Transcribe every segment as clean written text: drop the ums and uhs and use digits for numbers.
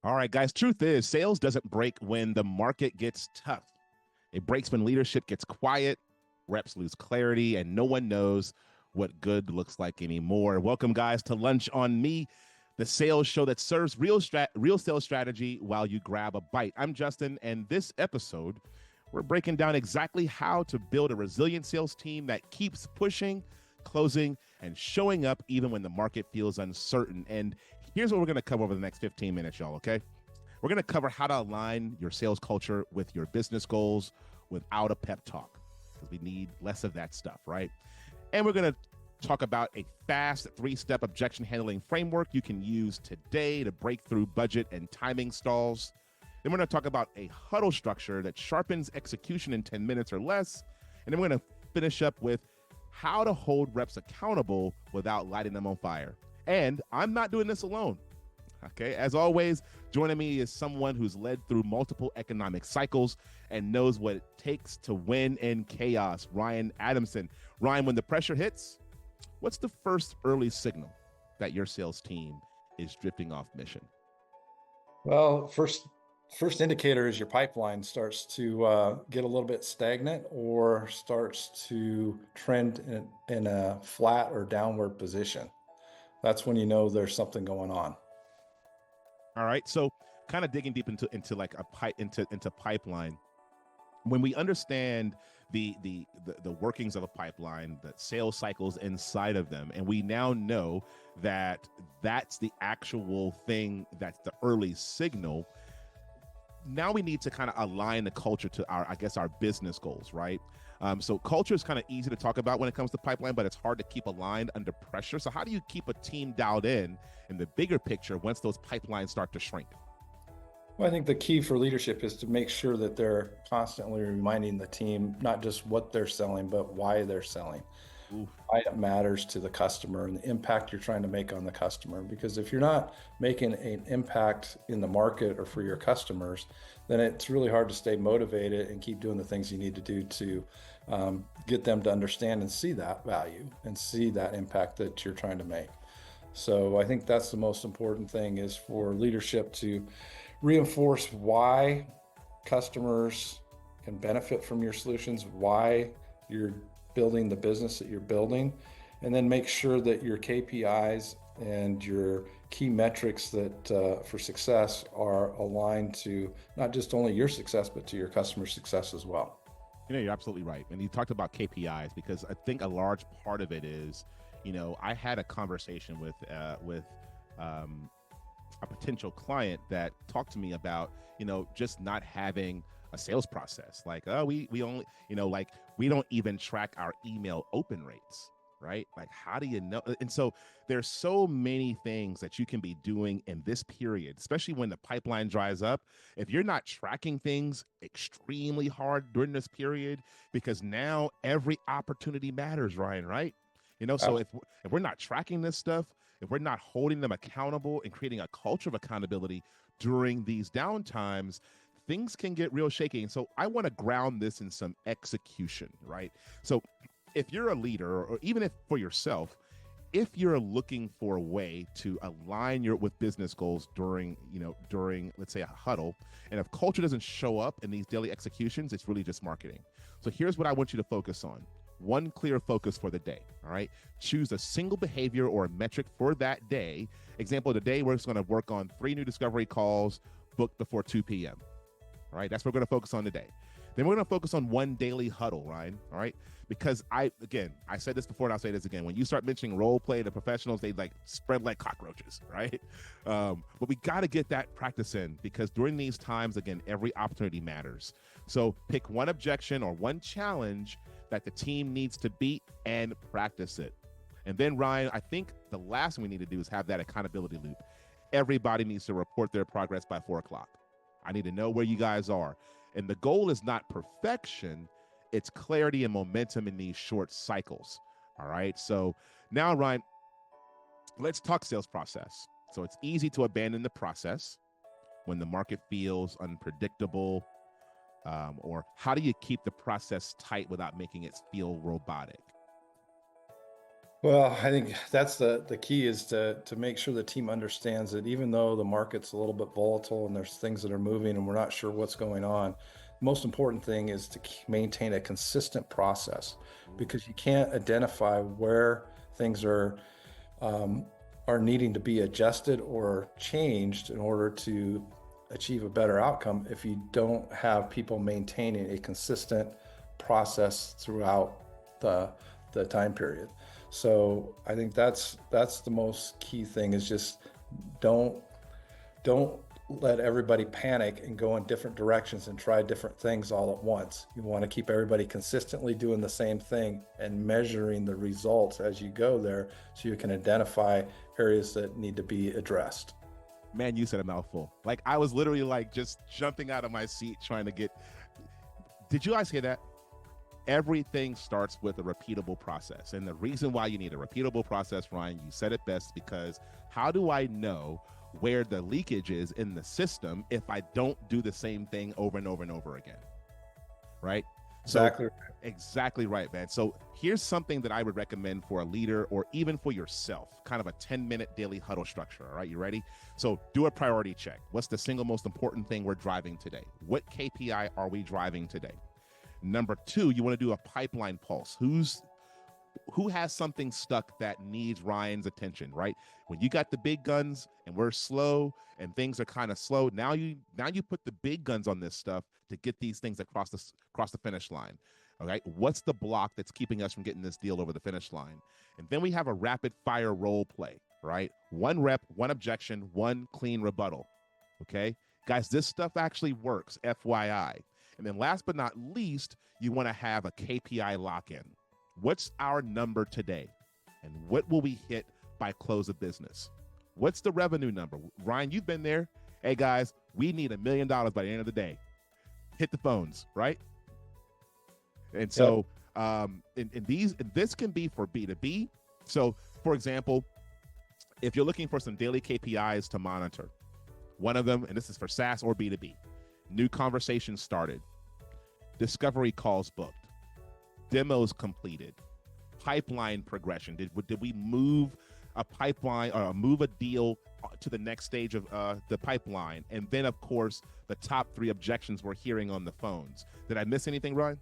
All right, guys. Truth is, sales doesn't break when the market gets tough. It breaks when leadership gets quiet, reps lose clarity, and no one knows what good looks like anymore. Welcome, guys, to Lunch on Me, the sales show that serves real sales strategy while you grab a bite. I'm Justin, and this episode, we're breaking down exactly how to build a resilient sales team that keeps pushing, closing, and showing up even when the market feels uncertain. And here's what we're going to cover over the next 15 minutes, y'all, okay? We're going to cover how to align your sales culture with your business goals without a pep talk, because we need less of that stuff, right? And we're going to talk about a fast 3-step objection handling framework you can use today to break through budget and timing stalls. Then we're going to talk about a huddle structure that sharpens execution in 10 minutes or less. And then we're going to finish up with how to hold reps accountable without lighting them on fire. And I'm not doing this alone. Okay, as always, joining me is someone who's led through multiple economic cycles and knows what it takes to win in chaos. Ryan Adamson. Ryan, when the pressure hits, what's the first early signal that your sales team is drifting off mission? Well, first indicator is your pipeline starts to get a little bit stagnant or starts to trend in a flat or downward position. That's when you know there's something going on. All right, so kind of digging deep into like a pipe into pipeline. When we understand the workings of a pipeline, the sales cycles inside of them, and we now know that that's the actual thing, that's the early signal. Now we need to kind of align the culture to our business goals, right? So culture is kind of easy to talk about when it comes to pipeline, but it's hard to keep aligned under pressure. So how do you keep a team dialed in the bigger picture once those pipelines start to shrink? Well, I think the key for leadership is to make sure that they're constantly reminding the team not just what they're selling, but why they're selling. Oof. Why it matters to the customer and the impact you're trying to make on the customer. Because if you're not making an impact in the market or for your customers, then it's really hard to stay motivated and keep doing the things you need to do to get them to understand and see that value and see that impact that you're trying to make. So I think that's the most important thing, is for leadership to reinforce why customers can benefit from your solutions, why you're building the business that you're building, and then make sure that your KPIs and your key metrics that for success are aligned to not just only your success, but to your customer success as well. You know, you're absolutely right. And you talked about KPIs, because I think a large part of it is, I had a conversation with a potential client that talked to me about, just not having a sales process. Like, oh, we only, like, we don't even track our email open rates, right? Like, how do you know? And so there's so many things that you can be doing in this period, especially when the pipeline dries up. If you're not tracking things extremely hard during this period, because now every opportunity matters, Ryan, right? So if we're not tracking this stuff, if we're not holding them accountable and creating a culture of accountability during these downtimes, things can get real shaky. And so I want to ground this in some execution, right? So if you're a leader, or even if for yourself, if you're looking for a way to align with business goals during let's say a huddle, and if culture doesn't show up in these daily executions, it's really just marketing. So here's what I want you to focus on. One clear focus for the day, all right? Choose a single behavior or a metric for that day. Example, today we're just gonna work on 3 new discovery calls booked before 2 p.m. All right, that's what we're gonna focus on today. Then we're gonna focus on 1 daily huddle, Ryan, all right? Because I said this before and I'll say this again. When you start mentioning role play to professionals, they like spread like cockroaches, right? But we gotta get that practice in, because during these times, again, every opportunity matters. So pick 1 objection or 1 challenge that the team needs to beat and practice it. And then, Ryan, I think the last thing we need to do is have that accountability loop. Everybody needs to report their progress by 4 o'clock. I need to know where you guys are. And the goal is not perfection, it's clarity and momentum in these short cycles. All right. So now, Ryan, let's talk sales process. So it's easy to abandon the process when the market feels unpredictable. Or how do you keep the process tight without making it feel robotic? Well, I think that's the key is to make sure the team understands that even though the market's a little bit volatile and there's things that are moving and we're not sure what's going on, the most important thing is to maintain a consistent process because you can't identify where things um, are needing to be adjusted or changed in order to achieve a better outcome if you don't have people maintaining a consistent process throughout the time period. So I think that's the most key thing is just don't don't let everybody panic and go in different directions and try different things all at once. You want to keep everybody consistently doing the same thing and measuring the results as you go there so you can identify areas that need to be addressed. Man, you said a mouthful. Like I was literally like just jumping out of my seat trying to get. Did you guys hear that? Everything starts with a repeatable process. And the reason why you need a repeatable process, Ryan, you said it best, because how do I know where the leakage is in the system if I don't do the same thing over and over and over again? Right? So Exactly. exactly right, man. So here's something that I would recommend for a leader or even for yourself, kind of a 10-minute daily huddle structure. All right, you ready? So do a priority check. What's the single most important thing we're driving today? What KPI are we driving today? Number two, you want to do a pipeline pulse. Who has something stuck that needs Ryan's attention, right? When you got the big guns and we're slow and things are kind of slow, now you put the big guns on this stuff to get these things across the finish line. Okay, what's the block that's keeping us from getting this deal over the finish line? And then we have a rapid fire role play, right? One rep, one objection, one clean rebuttal. Okay, guys, this stuff actually works, FYI. And then last but not least, you want to have a KPI lock in. What's our number today? And what will we hit by close of business? What's the revenue number? Ryan, you've been there. Hey guys, we need $1 million by the end of the day. Hit the phones, right? And Yep. so this can be for B2B. So for example, if you're looking for some daily KPIs to monitor, one of them, and this is for SaaS or B2B, new conversations started, discovery calls booked, demos completed, pipeline progression. Did we move a pipeline or move a deal to the next stage of the pipeline? And then, of course, the top 3 objections we're hearing on the phones. Did I miss anything, Ryan?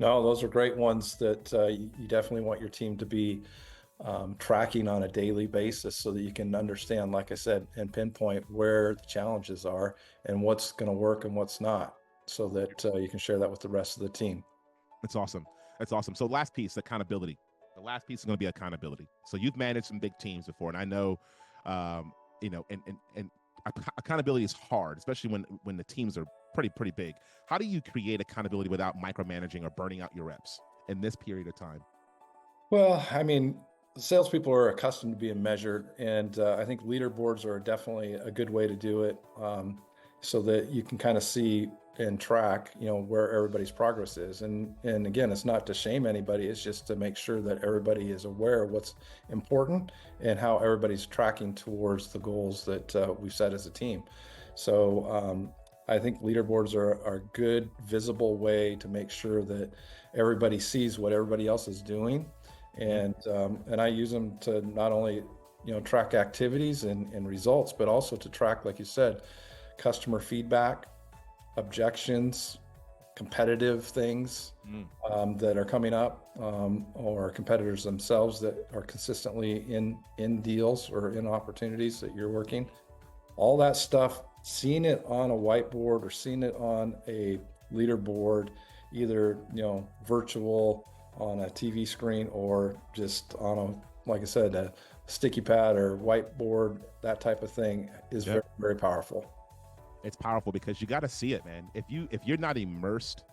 No, those are great ones that you definitely want your team to be tracking on a daily basis so that you can understand, like I said, and pinpoint where the challenges are and what's going to work and what's not so that you can share that with the rest of the team. That's awesome. That's awesome. So last piece, accountability. The last piece is going to be accountability. So you've managed some big teams before, and I know, and accountability is hard, especially when the teams are pretty big. How do you create accountability without micromanaging or burning out your reps in this period of time? Well, I mean, salespeople are accustomed to being measured, and I think leaderboards are definitely a good way to do it, so that you can kind of see and track, where everybody's progress is. And again, it's not to shame anybody; it's just to make sure that everybody is aware of what's important and how everybody's tracking towards the goals that we've set as a team. So I think leaderboards are a good, visible way to make sure that everybody sees what everybody else is doing and I use them to not only track activities and results, but also to track, like you said, customer feedback, objections, competitive things that are coming up, or competitors themselves that are consistently in deals or in opportunities that you're working. All that stuff, seeing it on a whiteboard or seeing it on a leaderboard, either virtual on a TV screen or just on like I said, a sticky pad or whiteboard, that type of thing is very, very powerful. It's powerful because you got to see it, man. If you're not immersed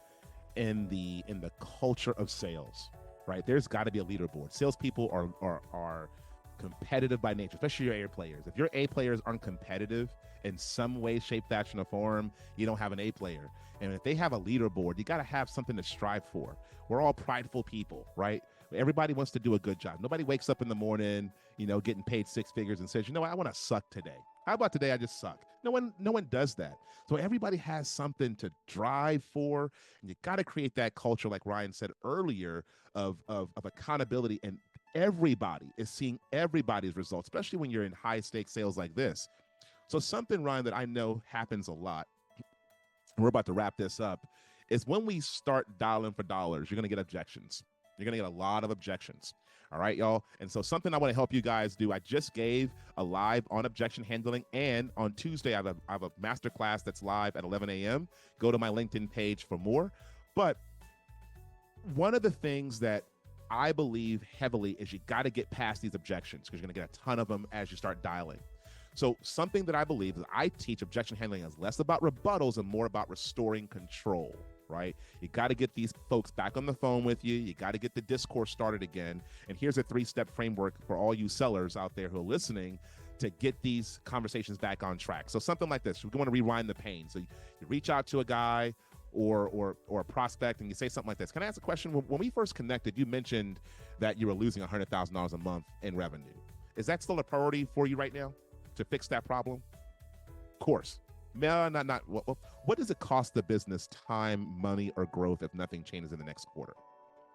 in the culture of sales, right? There's got to be a leaderboard. Salespeople are competitive by nature, especially your A players. If your A players aren't competitive in some way, shape, fashion, or form, you don't have an A player. And if they have a leaderboard, you got to have something to strive for. We're all prideful people, right? Everybody wants to do a good job. Nobody wakes up in the morning, getting paid 6 figures and says, you know what, I want to suck today. How about today I just suck? No one does that. So everybody has something to drive for, and you got to create that culture, like Ryan said earlier, of accountability and everybody is seeing everybody's results, especially when you're in high stakes sales like this. So something, Ryan, that I know happens a lot, and we're about to wrap this up, is when we start dialing for dollars, you're going to get objections. You're going to get a lot of objections. All right, y'all. And so something I want to help you guys do, I just gave a live on objection handling. And on Tuesday, I have a masterclass that's live at 11 a.m. Go to my LinkedIn page for more. But one of the things that I believe heavily is you got to get past these objections, because you're going to get a ton of them as you start dialing. So something that I believe is I teach objection handling is less about rebuttals and more about restoring control, right? You got to get these folks back on the phone with you. You got to get the discourse started again. And here's a 3-step framework for all you sellers out there who are listening to get these conversations back on track. So something like this, we want to rewind the pain. So you reach out to a guy or a prospect and you say something like this. Can I ask a question? When we first connected, you mentioned that you were losing $100,000 a month in revenue. Is that still a priority for you right now to fix that problem? Of course. No, not. What does it cost the business time, money, or growth if nothing changes in the next quarter?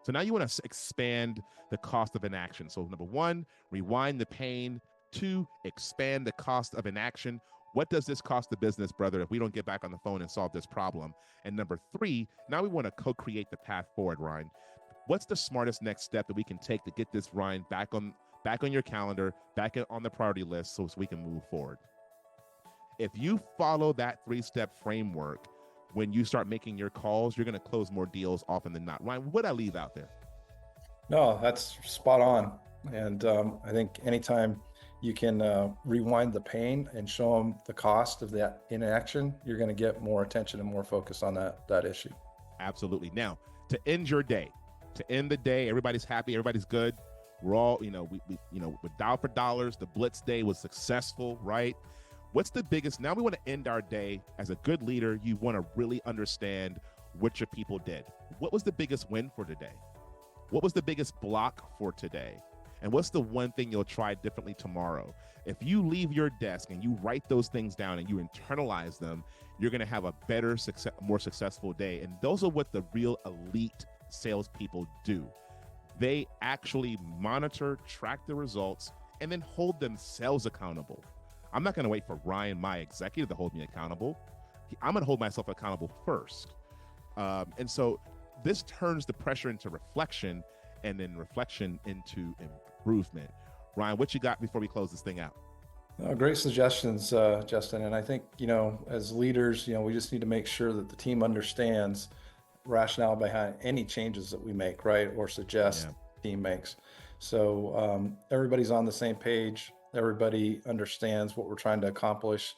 So now you want to expand the cost of inaction. So number 1, rewind the pain. 2, expand the cost of inaction. What does this cost the business, brother, if we don't get back on the phone and solve this problem? And number 3, now we want to co-create the path forward, Ryan. What's the smartest next step that we can take to get this, Ryan, back on your calendar, back on the priority list so we can move forward? If you follow that 3-step framework, when you start making your calls, you're going to close more deals often than not. Ryan, what did I leave out there? No, that's spot on. And I think anytime you can rewind the pain and show them the cost of that inaction, you're going to get more attention and more focus on that issue. Absolutely. Now, to end your day, to end the day, everybody's happy, everybody's good. We're all, we with dial for dollars, the Blitz day was successful, right? What's the biggest, now we want to end our day as a good leader, you want to really understand what your people did. What was the biggest win for today? What was the biggest block for today? And what's the one thing you'll try differently tomorrow? If you leave your desk and you write those things down and you internalize them, you're going to have a better, more successful day. And those are what the real elite salespeople do. They actually monitor, track the results, and then hold themselves accountable. I'm not going to wait for Ryan, my executive, to hold me accountable. I'm going to hold myself accountable first. And so this turns the pressure into reflection, and then reflection into improvement. Ryan, what you got before we close this thing out? Great suggestions, Justin. And I think, as leaders, we just need to make sure that the team understands rationale behind any changes that we make, right? Or suggest the team makes. So everybody's on the same page. Everybody understands what we're trying to accomplish,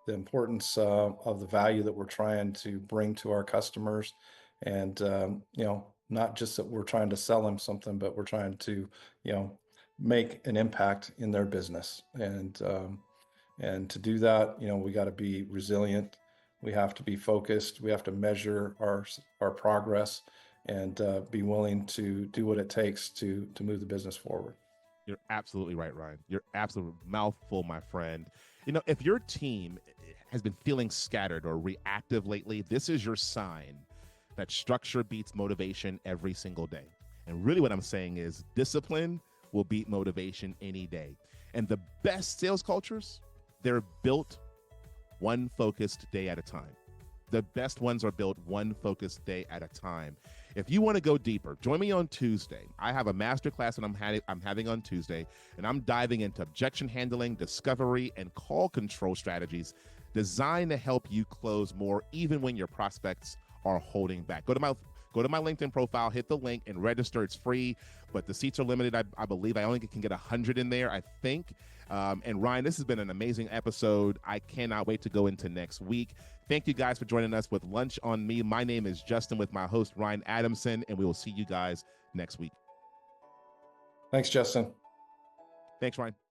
the importance of the value that we're trying to bring to our customers. And, not just that we're trying to sell them something, but we're trying to, make an impact in their business. And to do that, we got to be resilient. We have to be focused. We have to measure our progress and be willing to do what it takes to move the business forward. You're absolutely right, Ryan. You're absolutely mouthful, my friend. If your team has been feeling scattered or reactive lately, this is your sign that structure beats motivation every single day. And really what I'm saying is discipline will beat motivation any day. And the best sales cultures, they're built one focused day at a time. The best ones are built one focused day at a time. If you want to go deeper, join me on Tuesday. I have a masterclass that I'm having on Tuesday, and I'm diving into objection handling, discovery, and call control strategies designed to help you close more even when your prospects are holding back. Go to my LinkedIn profile, hit the link, and register. It's free, but the seats are limited. I believe I only can get 100 in there, I think. And Ryan, this has been an amazing episode. I cannot wait to go into next week. Thank you guys for joining us with Lunch on Me. My name is Justin with my host, Ryan Adamson, and we will see you guys next week. Thanks, Justin. Thanks, Ryan.